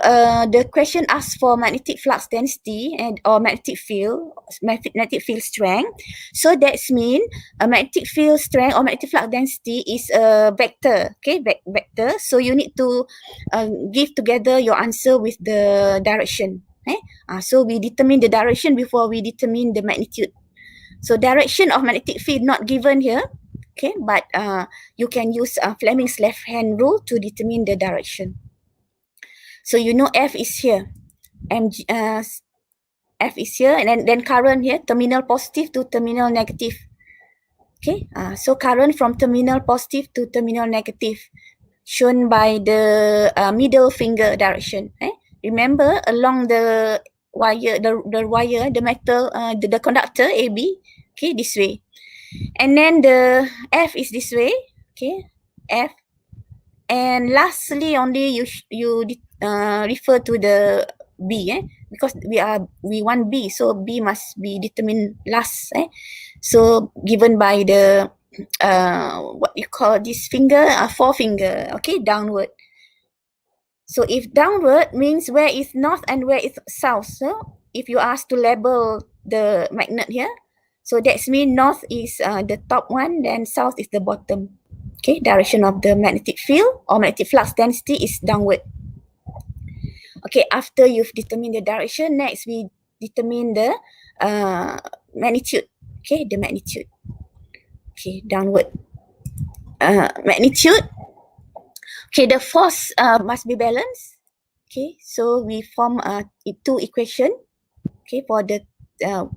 the question asked for magnetic flux density or magnetic field strength, so that's mean a magnetic field strength or magnetic flux density is a vector. Okay, vector. So you need to give together your answer with the direction. So we determine the direction before we determine the magnitude. So direction of magnetic field not given here. Okay, but you can use Fleming's left hand rule to determine the direction. So you know F is here, F is here, and then current here, terminal positive to terminal negative. Okay, so current from terminal positive to terminal negative, shown by the middle finger direction. Remember, along the wire, the metal, the conductor AB. Okay, this way, and then the F is this way. Okay, F. And lastly, only you refer to the B, because we want B, so B must be determined last. So given by the what you call this finger, forefinger. Okay, downward. So if downward means where is north and where is south. So if you ask to label the magnet here, so that's mean north is the top one, then south is the bottom. Okay, direction of the magnetic field or magnetic flux density is downward. Okay, after you've determined the direction, next we determine the magnitude. Okay, the magnitude. Okay, downward. Magnitude. Okay, the force must be balanced. Okay, so we form 2 equation. Okay, for the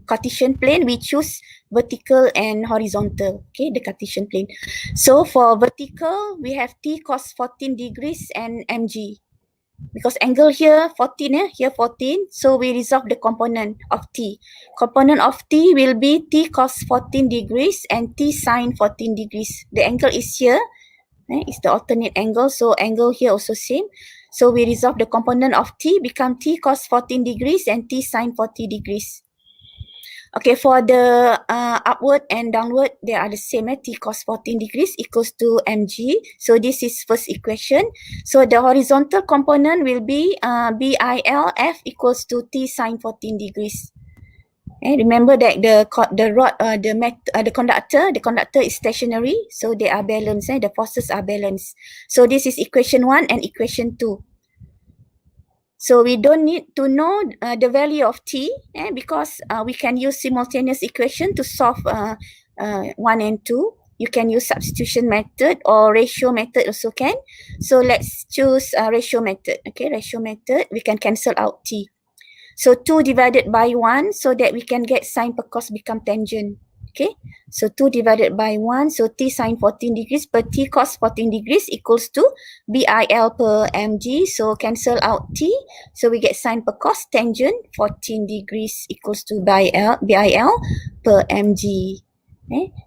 Cartesian plane, we choose vertical and horizontal. Okay, the Cartesian plane. So for vertical, we have T cos 14 degrees and mg. Because angle here 14, here 14, so we resolve the component of T. Component of T will be T cos 14 degrees and T sin 14 degrees. The angle is here, it's the alternate angle, so angle here also same. So we resolve the component of T, become T cos 14 degrees and T sin 40 degrees. Okay, for the upward and downward, they are the same. T cos 14 degrees equals to mg. So this is first equation. So the horizontal component will be BIL F equals to T sine 14 degrees. Remember that the conductor is stationary, so they are balanced. The forces are balanced. So this is equation 1 and equation 2. So we don't need to know the value of T because we can use simultaneous equation to solve 1 and 2. You can use substitution method or ratio method also can. So let's choose ratio method. Okay, ratio method, we can cancel out T. So 2 divided by 1 so that we can get sine per cos become tangent. Okay, so 2 divided by 1, so T sine 14 degrees per T cos 14 degrees equals to BIL per mg. So cancel out T, so we get sine per cos tangent 14 degrees equals to BIL per mg.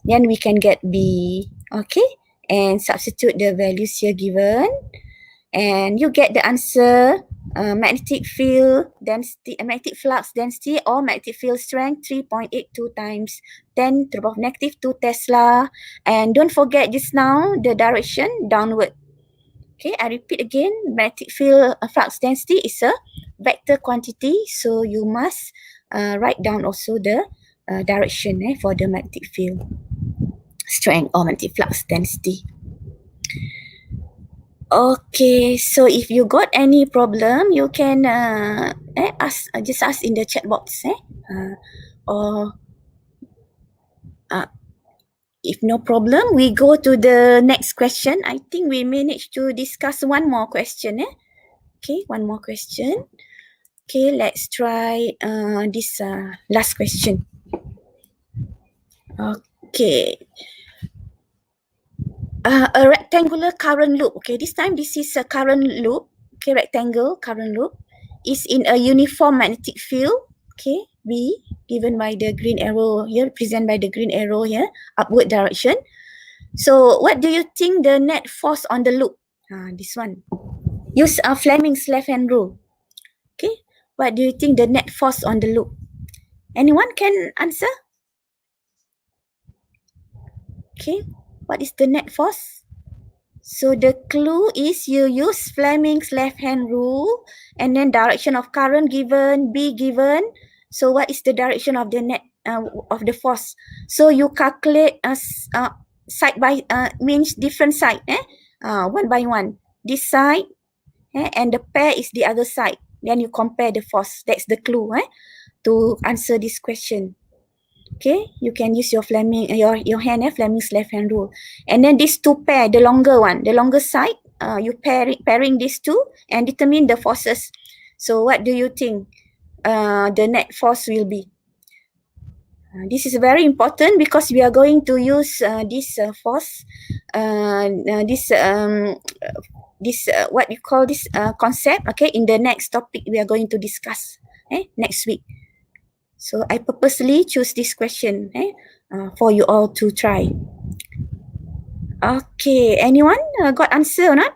Then we can get B. Okay, and substitute the values here given, and you get the answer. Magnetic field density, magnetic flux density or magnetic field strength 3.82 times 10 to the power of negative 2 Tesla. And don't forget just now the direction downward. Okay, I repeat again, magnetic field flux density is a vector quantity, so you must write down also the direction for the magnetic field strength or magnetic flux density. Okay, so if you got any problem, you can just ask in the chat box, or if no problem, we go to the next question. I think we managed to discuss one more question. Okay, one more question. Okay, let's try this last question. Okay. A rectangular current loop. Okay, this time this is a current loop. Okay, rectangle current loop is in a uniform magnetic field. Okay, B given by the green arrow here, represented by the green arrow here, upward direction. So what do you think the net force on the loop? This one. Use Fleming's left hand rule. Okay, what do you think the net force on the loop? Anyone can answer? Okay, what is the net force? So the clue is you use Fleming's left hand rule and then direction of current given, B given. So what is the direction of the net of the force? So you calculate side by means different side, one by one. This side and the pair is the other side. Then you compare the force. That's the clue to answer this question. Okay, you can use your Fleming, your hand, Fleming's left hand rule. And then these two pair, the longer one, the longer side, you pairing these two and determine the forces. So what do you think the net force will be? This is very important because we are going to use this force, what you call this concept, okay, in the next topic we are going to discuss next week. So I purposely choose this question for you all to try. Okay, anyone got answer or not?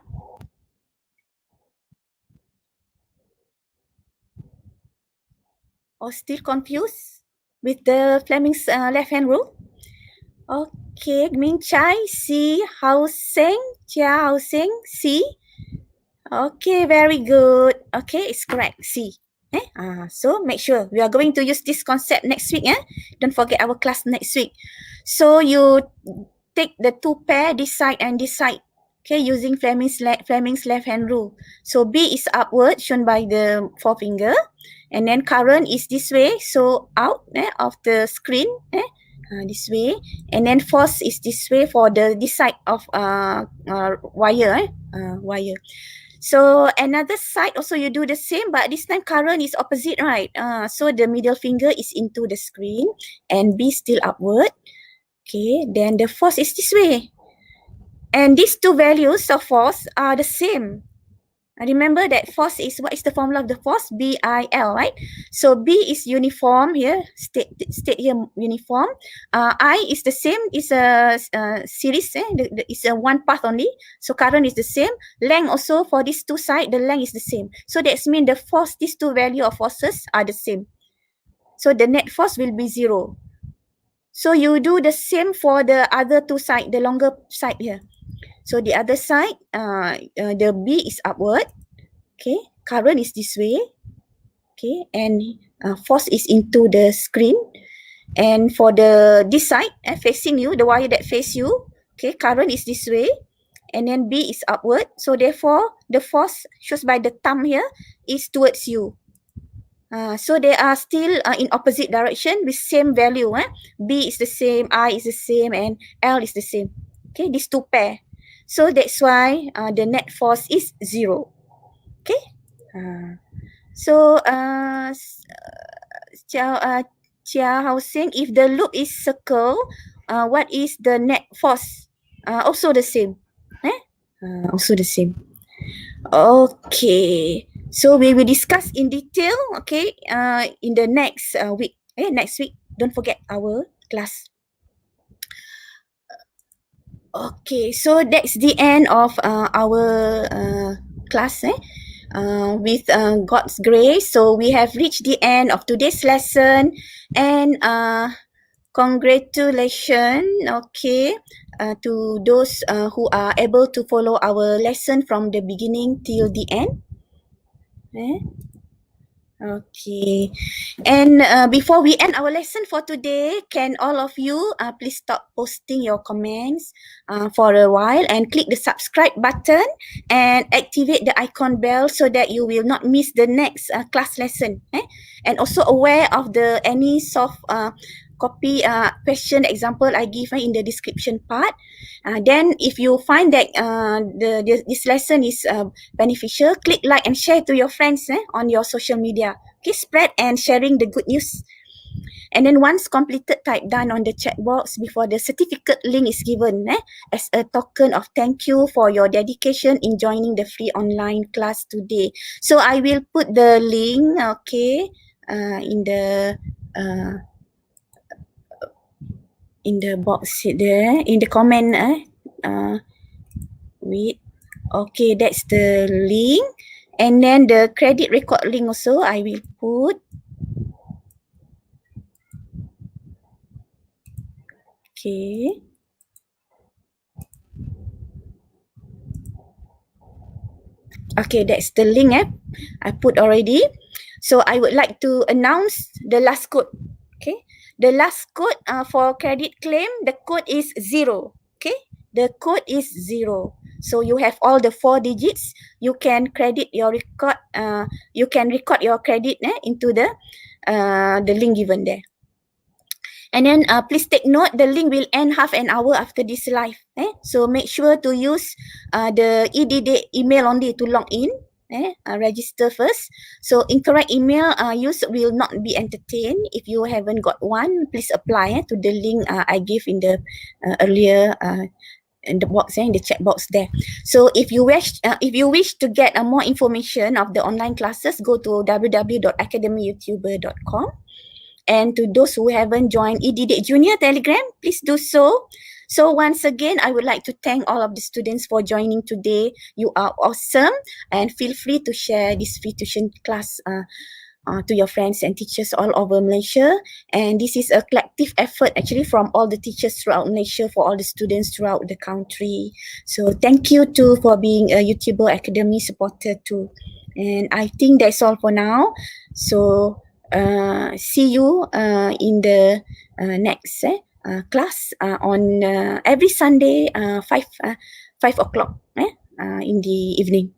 Or still confused with the Fleming's left hand rule? Okay, Ming Chai, C, Hao Seng, Chia Hao Seng, C. Okay, very good. Okay, it's correct, C. So make sure we are going to use this concept next week. Don't forget our class next week. So you take the two pair, this side and this side. Okay, using Fleming's left hand rule. So B is upward, shown by the forefinger, and then current is this way, so out of the screen, this way, and then force is this way for this side of wire. So another side also you do the same, but this time current is opposite, right? So the middle finger is into the screen and B still upward. Okay, then the force is this way. And these two values of force are the same. Remember that force is, what is the formula of the force? BIL, right? So B is uniform here, state here uniform. I is the same, is a series, it's a one path only. So current is the same. Length also for these two sides, the length is the same. So that means the force, these two value of forces are the same. So the net force will be 0. So you do the same for the other two side, the longer side here. So the other side, the B is upward. Okay, current is this way. Okay, and force is into the screen. And for this side, facing you, the wire that face you, okay, current is this way. And then B is upward. So therefore, the force shows by the thumb here is towards you. So they are still in opposite direction with same value. B is the same, I is the same, and L is the same. Okay, these two pair. So that's why the net force is 0. Okay. So Chia Hao saying, if the loop is circle, what is the net force? Also the same. Also the same. Okay. So we will discuss in detail, okay, in the next week. Next week, don't forget our class. Okay, so that's the end of our class. With God's grace, so we have reached the end of today's lesson, and congratulations, okay, to those who are able to follow our lesson from the beginning till the end. Okay, and before we end our lesson for today, can all of you please stop posting your comments for a while and click the subscribe button and activate the icon bell so that you will not miss the next class lesson. And also aware of the any soft copy question example I give in the description part. Then if you find that this lesson is beneficial, click like and share to your friends on your social media. Okay, spread and sharing the good news. And then once completed, type done on the chat box before the certificate link is given as a token of thank you for your dedication in joining the free online class today. So I will put the link, okay, in the box there, in the comment. Wait. Okay, that's the link. And then the credit record link also I will put. Okay. Okay, that's the link I put already. So I would like to announce the last code. Okay. The last code for credit claim, the code is 0. Okay. The code is 0. So you have all the 4 digits. You can credit your record. You can record your credit into the link given there. And then please take note, the link will end half an hour after this live. So make sure to use the EDD email only to log in. Register first. So incorrect email use will not be entertained. If you haven't got one, please apply to the link I gave in the earlier in the box, in the chat box there. So if you wish to get more information of the online classes, go to www.academyyoutuber.com. And to those who haven't joined EDD Junior Telegram, please do so. So once again, I would like to thank all of the students for joining today. You are awesome, and feel free to share this free tuition class to your friends and teachers all over Malaysia. And this is a collective effort actually from all the teachers throughout Malaysia for all the students throughout the country. So thank you too for being a YouTuber Academy supporter too. And I think that's all for now. So see you in the next class on every Sunday 5 o'clock in the evening.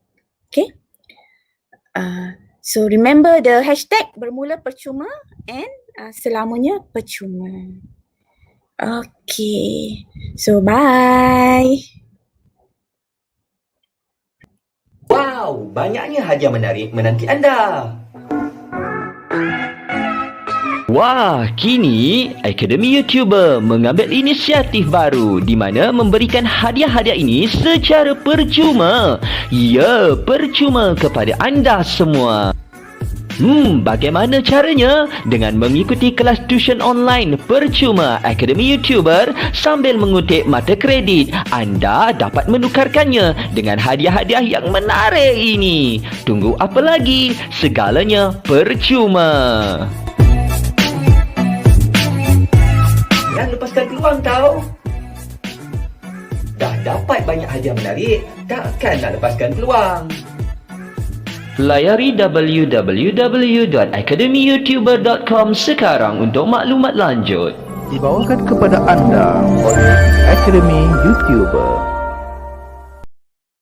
Okay. So remember the hashtag bermula percuma and selamanya percuma. Okay. So bye. Wow, banyaknya hadiah menarik menanti anda. Wah, kini Akademi YouTuber mengambil inisiatif baru di mana memberikan hadiah-hadiah ini secara percuma. Ya, percuma kepada anda semua. Bagaimana caranya? Dengan mengikuti kelas tuition online percuma Akademi YouTuber sambil mengutip mata kredit, anda dapat menukarkannya dengan hadiah-hadiah yang menarik ini. Tunggu apa lagi? Segalanya percuma. lepaskan peluang tau. Dah dapat banyak hadiah menarik, takkan nak lepaskan peluang. Layari www.academyyoutuber.com sekarang untuk maklumat lanjut. Dibawakan kepada anda oleh Akademi YouTuber.